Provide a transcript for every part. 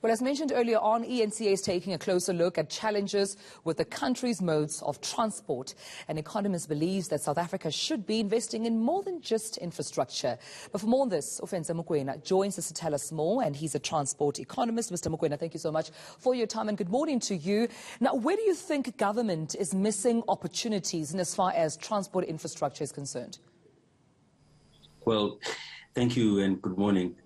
Well, as mentioned earlier on, eNCA is taking a closer look at challenges with the country's modes of transport. An economist believes that South Africa should be investing in more than just infrastructure. But for more on this, Ofensa Mokoena joins us to tell us more, and he's a transport economist. Mr. Mokoena, thank you so much for your time, and good morning to you. Now, where do you think government is missing opportunities in as far as transport infrastructure is concerned? Well, thank you and good morning.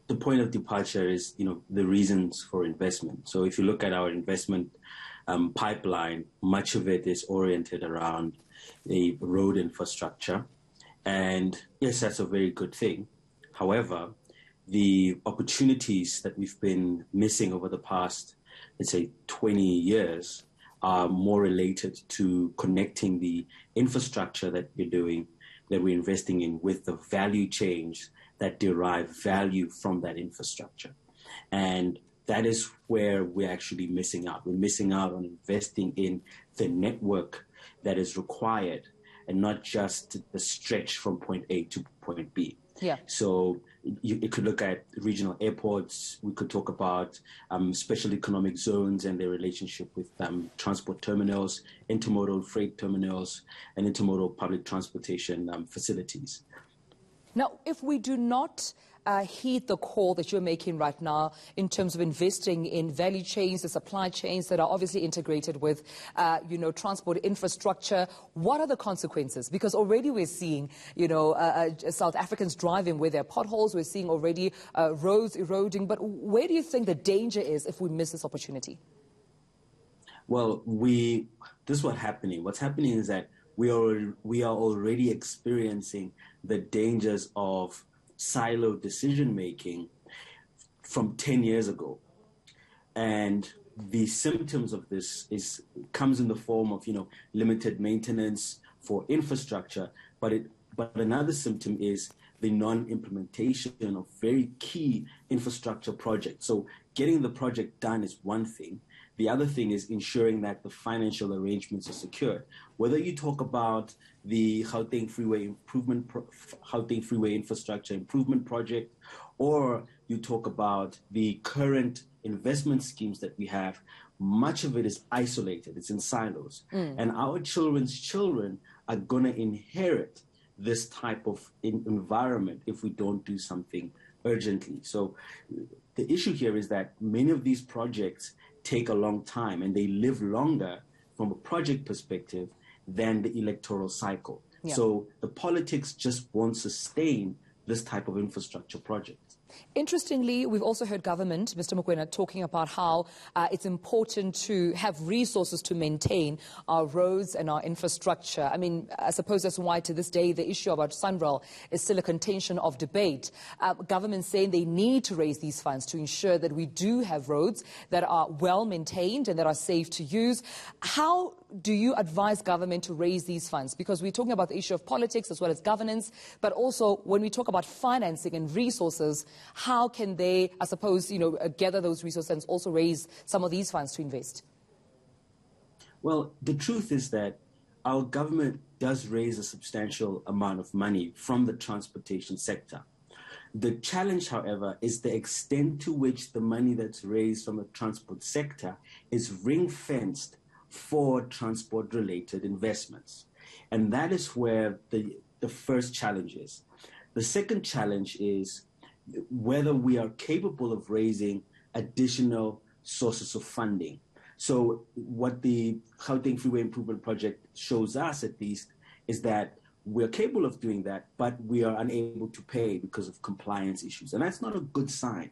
The point of departure is, the reasons for investment. So if you look at our investment pipeline, much of it is oriented around the road infrastructure. And yes, that's a very good thing. However, the opportunities that we've been missing over the past, let's say, 20 years are more related to connecting the infrastructure that we're investing in with the value chains that derive value from that infrastructure. And that is where we're actually missing out. We're missing out on investing in the network that is required and not just the stretch from point A to point B. Yeah. So you could look at regional airports. We could talk about special economic zones and their relationship with transport terminals, intermodal freight terminals, and intermodal public transportation facilities. Now, if we do not heed the call that you're making right now in terms of investing in value chains, the supply chains that are obviously integrated with, transport infrastructure, what are the consequences? Because already we're seeing, South Africans driving with their potholes. We're seeing already roads eroding. But where do you think the danger is if we miss this opportunity? Well, this is what's happening. What's happening is that we are already experiencing the dangers of silo decision-making from 10 years ago. And the symptoms of this comes in the form of, limited maintenance for infrastructure. But another symptom is the non-implementation of very key infrastructure projects. So getting the project done is one thing. The other thing is ensuring that the financial arrangements are secured. Whether you talk about the Gauteng Freeway Infrastructure Improvement Project, or you talk about the current investment schemes that we have, much of it is isolated. It's in silos. And our children's children are going to inherit this type of environment if we don't do something urgently. So the issue here is that many of these projects take a long time, and they live longer from a project perspective than the electoral cycle. Yeah. So the politics just won't sustain this type of infrastructure project. Interestingly, we've also heard government, Mr. Mokoena, talking about how it's important to have resources to maintain our roads and our infrastructure. I mean, I suppose that's why to this day the issue about SANRAL is still a contention of debate. Government saying they need to raise these funds to ensure that we do have roads that are well maintained and that are safe to use. How do you advise government to raise these funds? Because we're talking about the issue of politics as well as governance, but also when we talk about financing and resources, how can they, I suppose, gather those resources and also raise some of these funds to invest? Well, the truth is that our government does raise a substantial amount of money from the transportation sector. The challenge, however, is the extent to which the money that's raised from the transport sector is ring-fenced for transport-related investments. And that is where the first challenge is. The second challenge is whether we are capable of raising additional sources of funding. So what the Gauteng Freeway Improvement Project shows us, at least, is that we're capable of doing that, but we are unable to pay because of compliance issues. And that's not a good sign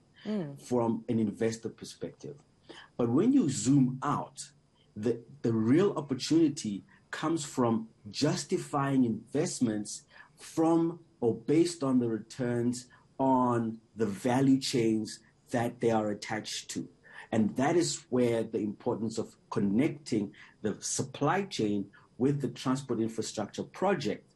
from an investor perspective. But when you zoom out, the real opportunity comes from justifying investments from or based on the returns on the value chains that they are attached to. And that is where the importance of connecting the supply chain with the transport infrastructure project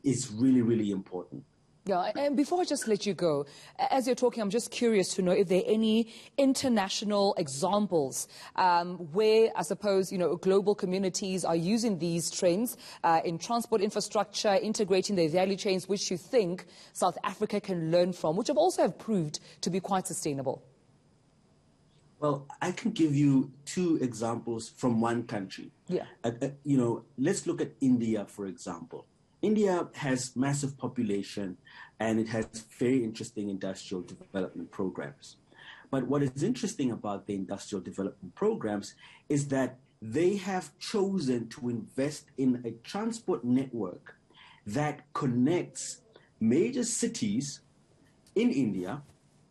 is really, really important. Yeah, and before I just let you go, as you're talking, I'm just curious to know if there are any international examples where, I suppose, global communities are using these trends in transport infrastructure, integrating their value chains, which you think South Africa can learn from, which have also proved to be quite sustainable. Well, I can give you two examples from one country. Yeah. Let's look at India, for example. India has massive population and it has very interesting industrial development programs. But what is interesting about the industrial development programs is that they have chosen to invest in a transport network that connects major cities in India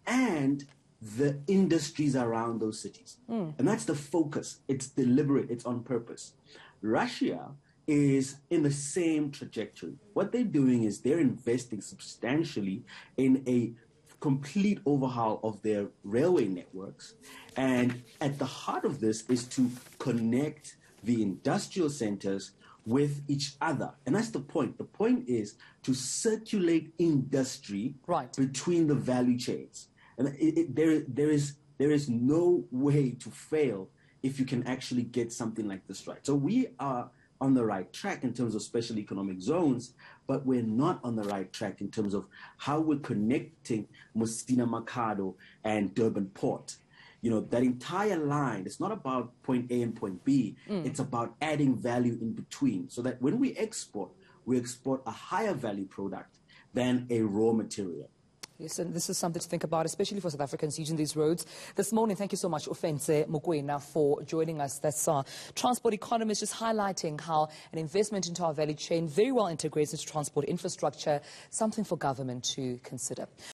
and the industries around those cities. And that's the focus. It's deliberate, it's on purpose. Russia is in the same trajectory. What they're doing is they're investing substantially in a complete overhaul of their railway networks. And at the heart of this is to connect the industrial centers with each other. And that's the point. The point is to circulate industry between the value chains. And there is no way to fail if you can actually get something like this right. So we are on the right track in terms of special economic zones, but we're not on the right track in terms of how we're connecting Musina Makado and Durban Port. That entire line, it's not about point A and point B. It's about adding value in between so that when we export a higher value product than a raw material. Yes, and this is something to think about, especially for South Africans using these roads. This morning, thank you so much, eNCA Mokoena, for joining us. That's our transport economist, just highlighting how an investment into our value chain very well integrates into transport infrastructure, something for government to consider.